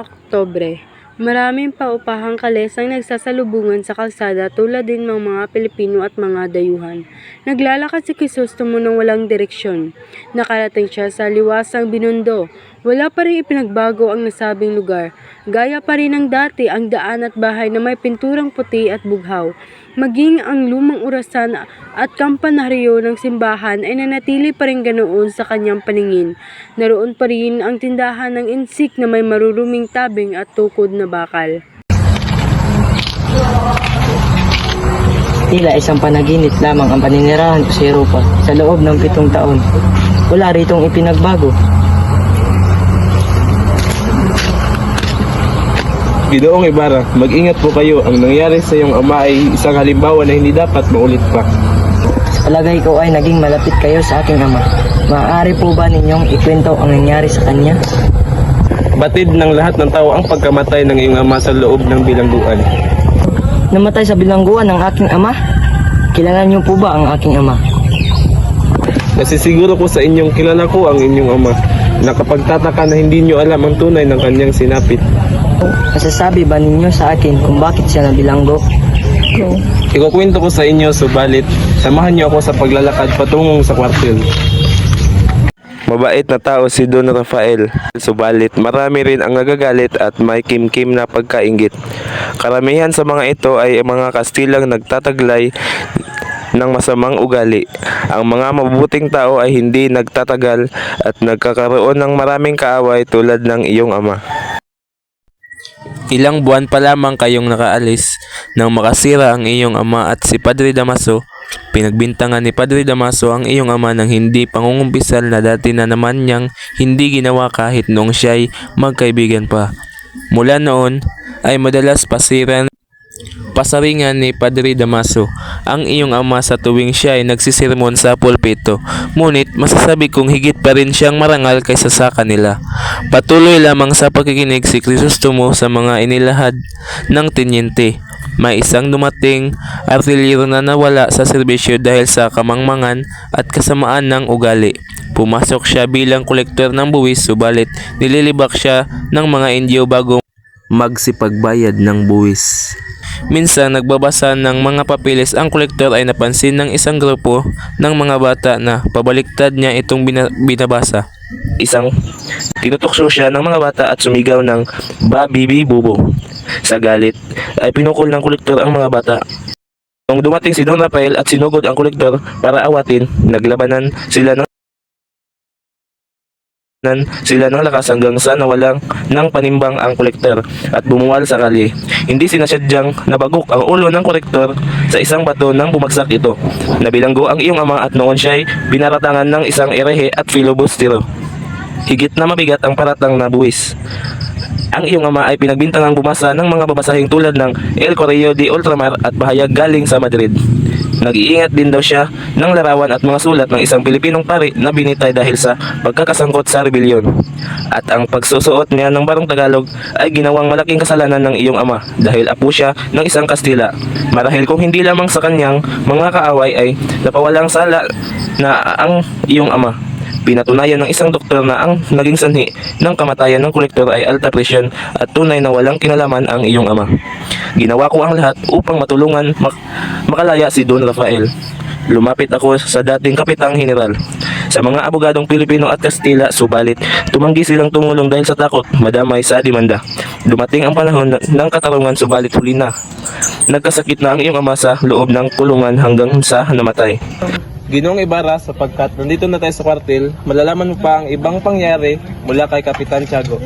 Oktubre, maraming paupahang kalis ang nagsasalubungan sa kalsada tulad din ng mga Pilipino at mga dayuhan. Naglalakad si Jesus tumunong walang direksyon. Nakarating siya sa liwasang Binondo. Wala pa rin ipinagbago ang nasabing lugar. Gaya pa rin ng dati ang daan at bahay na may pinturang puti at bughaw. Maging ang lumang orasan at kampanaryo ng simbahan ay nanatili pa rin ganoon sa kanyang paningin. Naroon pa rin ang tindahan ng insik na may maruruming tabing at tukod na bakal. Tila isang panaginip lamang ang paninirahan ko sa Europa sa loob ng 7 taon. Wala ritong ipinagbago. Ginoong Ibarra, mag-ingat po kayo. Ang nangyari sa iyong ama ay isang halimbawa na hindi dapat maulit pa. Sa palagay ko ay naging malapit kayo sa aking ama. Maaari po ba ninyong ikwento ang nangyari sa kanya? Batid ng lahat ng tao ang pagkamatay ng iyong ama sa loob ng bilangguan. Namatay sa bilangguan ng aking ama? Kilala niyo po ba ang aking ama? Nasisiguro ko sa inyong kilala ko ang inyong ama. Nakapagtataka na hindi niyo alam ang tunay ng kanyang sinapit. Masasabi ba ninyo sa akin kung bakit siya nabilanggo? Ikukwento ko sa inyo, subalit samahan niyo ako sa paglalakad patungong sa kwartel. Mabait na tao si Don Rafael, subalit marami rin ang nagagalit at may kimkim na pagkainggit. Karamihan sa mga ito ay mga Kastilang nagtataglay ng masamang ugali. Ang mga mabubuting tao ay hindi nagtatagal at nagkakaroon ng maraming kaaway tulad ng iyong ama. Ilang buwan pa lamang kayong nakaalis nang makasira ang iyong ama at si Padre Damaso. Pinagbintangan ni Padre Damaso ang iyong ama ng hindi pangungumpisal na dati na naman niyang hindi ginawa kahit noong siya'y magkaibigan pa. Mula noon ay madalas pasaringan ni Padre Damaso ang iyong ama sa tuwing siya ay nagsisermon sa pulpito. Ngunit masasabi kong higit pa rin siyang marangal kaysa sa kanila. Patuloy lamang sa pagkikinig si Crisostomo sa mga inilahad ng tenyente. May isang dumating artilyero na nawala sa serbisyo dahil sa kamangmangan at kasamaan ng ugali. Pumasok siya bilang kolektor ng buwis, subalit nililibak siya ng mga Indio bago magsipagbayad ng buwis. Minsan nagbabasa ng mga papeles ang kolektor ay napansin ng isang grupo ng mga bata na pabaliktad niya itong binabasa. Tinutokso siya ng mga bata at sumigaw ng "Babibi Bubo". Sa galit ay pinukol ng kolektor ang mga bata. Nung dumating si Don Rafael at sinugod ang kolektor para awatin, naglabanan sila ng lakas hanggang sa nawalang ng panimbang ang kolektor at bumuwal sa kalye. Hindi sinasadyang nabagok ang ulo ng kolektor sa isang bato nang bumagsak ito. Nabilanggo ang iyong ama at noon siya'y binaratangan ng isang erehe at filibustero. Higit na mabigat ang paratang na buwis. Ang iyong ama ay pinagbintangang bumasa ng mga babasahing tulad ng El Correo de Ultramar at bahayag galing sa Madrid. Nag-iingat din daw siya ng larawan at mga sulat ng isang Pilipinong pari na binitay dahil sa pagkakasangkot sa rebelyon. At ang pagsusuot niya ng barong Tagalog ay ginawang malaking kasalanan ng iyong ama dahil apo siya ng isang Kastila. Marahil kung hindi lamang sa kanyang mga kaaway ay napawalang sala na ang iyong ama. Pinatunayan ng isang doktor na ang naging sanhi ng kamatayan ng kolektor ay alta presyon at tunay na walang kinalaman ang iyong ama. Ginawa ko ang lahat upang matulungan makalaya si Don Rafael. Lumapit ako sa dating kapitang general sa mga abogadong Pilipino at Kastila, subalit tumanggi silang tumulong dahil sa takot madamay sa demanda. Dumating ang panahon ng katarungan, subalit huli na. Nagkasakit na ang iyong ama sa loob ng kulungan hanggang sa namatay. Ginoong Ibarra, sapagkat nandito na tayo sa kwartel, malalaman mo pa ang ibang pangyari mula kay Kapitan Tiago.